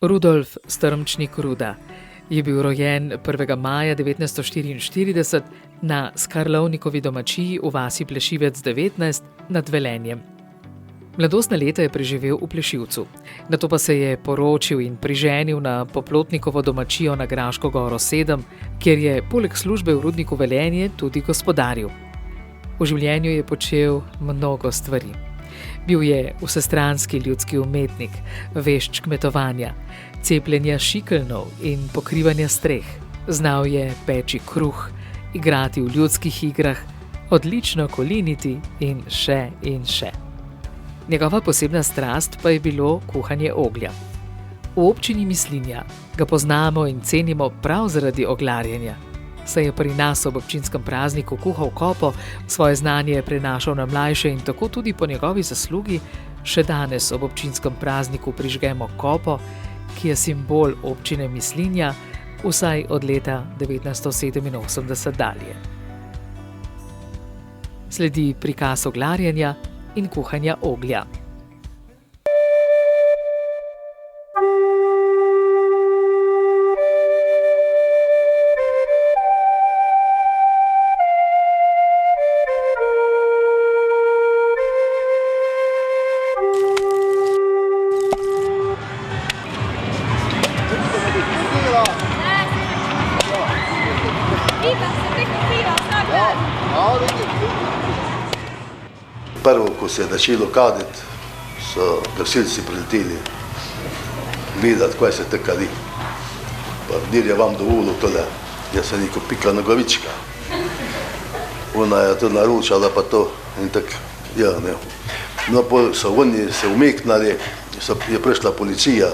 Rudolf Strmčnik Ruda je bil rojen 1. maja 1944 na Skarlovnikovi domačiji v vasi Plešivec 19 nad Velenjem. Mladostna leta je preživel v Plešivcu, nato pa se je poročil in priženil na Poplotnikovo domačijo na Graško goro 7, kjer je poleg službe v rudniku Velenje tudi gospodaril. V življenju je počel mnogo stvari. Bil je vsestranski ljudski umetnik, vešč kmetovanja, cepljenja šikelnov in pokrivanja streh. Znal je peči kruh, igrati v ljudskih igrah, odlično koliniti in še in še. Njegova posebna strast pa je bilo kuhanje oglja. V občini Mislinja ga poznamo in cenimo prav zaradi oglarjenja. Saj je pri nas ob občinskem prazniku kuhal kopo, svoje znanje je prenašal na mlajše in tako tudi po njegovi zaslugi še danes ob občinskem prazniku prižgemo kopo, ki je simbol občine Mislinja vsaj od leta 1987 dalje. Sledi prikaz oglarjenja in kuhanja oglja. Prvo, ko se je začelo kaditi, so gasilci prileteli gledati, kaj se te kadi. Pa dir je vam dovolil tole, jaz sem rekel Pika Nogavička. Ona je to naročala pa to in tako, ja, ne. No, pol so oni se umeknali, je prišla policija.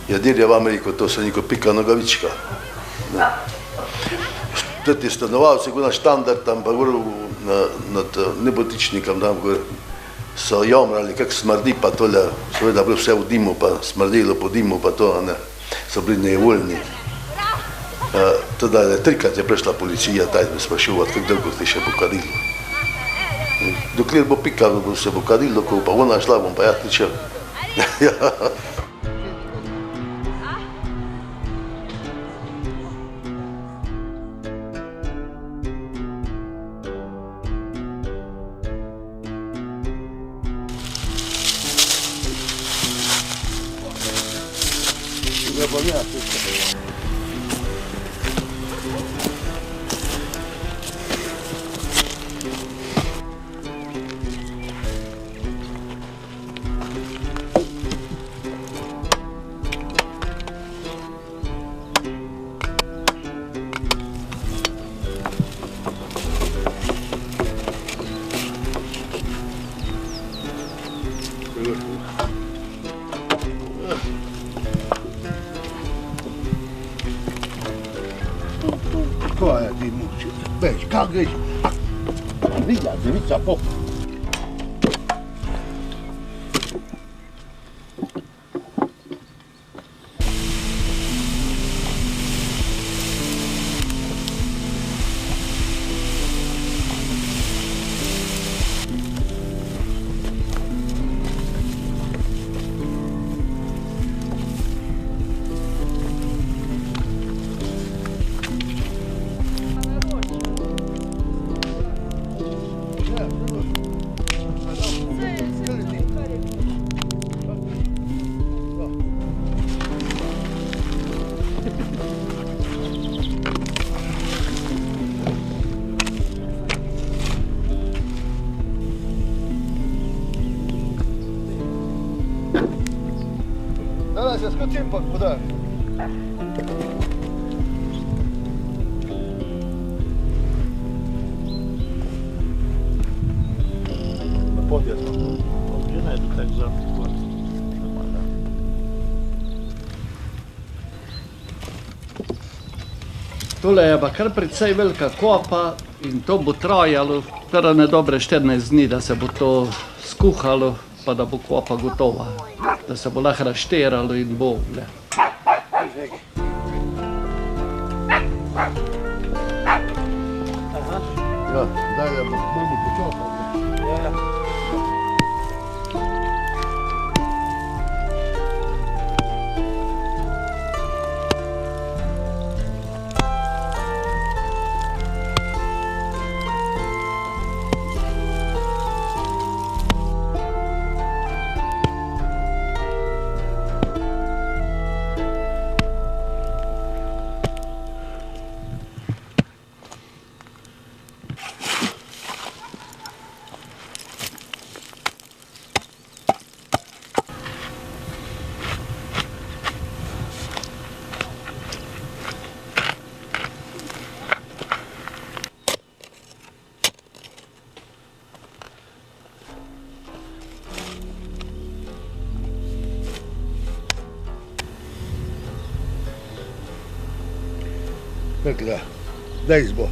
Ja, dir je vam rekel, to sem rekel Pika Nogavička. Teti stanovalci, ko na štandard tam pa gor nad nebotičnikom tam gor so jamrali, kak smrdi pa tole, seveda bilo vse v dimu pa smrdilo po dimu pa to, ne, so bili nevoljni. Teda trikrat je prišla policija, taj me sprašovati, kako dolgo ti še bo kadilo. Dokler bo Pika, se bo kadilo, ko pa ona šla, bom pa ja tičel. Koja ti muči, već, kako greš? Vidja, devica po. Daj se skočim pa podaj. Na podjaz. Gdje najdu tak za port? Tole je pa kar precej velika kopa in to bo trajalo kar dobre 14 dni, da se bo to skuhalo, pa da bo kopa gotova, da se bo lahko rašteralo in bo. Ja, daj, da bomo počakali. Ja. Rekla, daj zbo.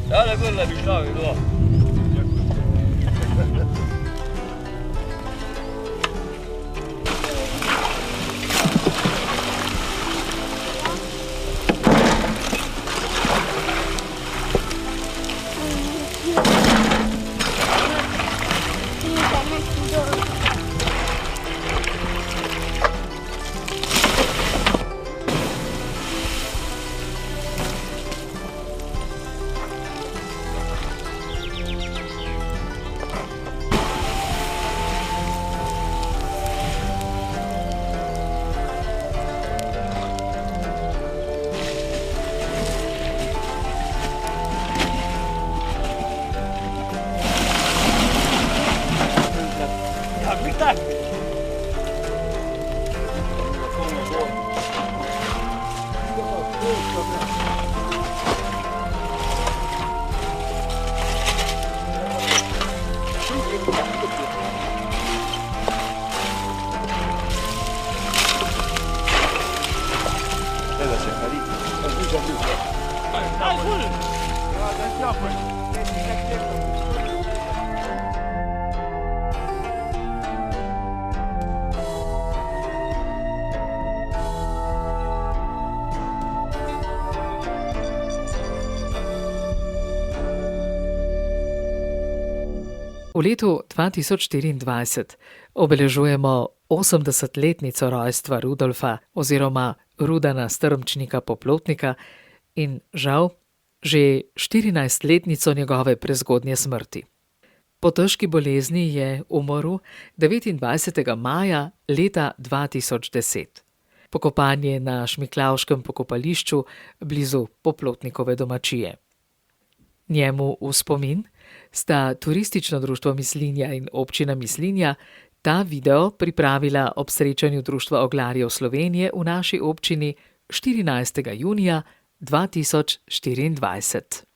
Ale quella mi stavi, no? V letu 2024 obeležujemo 80-letnico rojstva Rudolfa oziroma Rudana Strmčnika Poplotnika in žal že 14-letnico njegove prezgodnje smrti. Po težki bolezni je umrl 29. maja leta 2010. Pokopan je na Šmiklavškem pokopališču blizu Poplotnikove domačije. Njemu v spomin sta Turistično društvo Mislinja in Občina Mislinja ta video pripravila ob srečanju Društva oglarjev Slovenije v naši občini 14. junija 2024.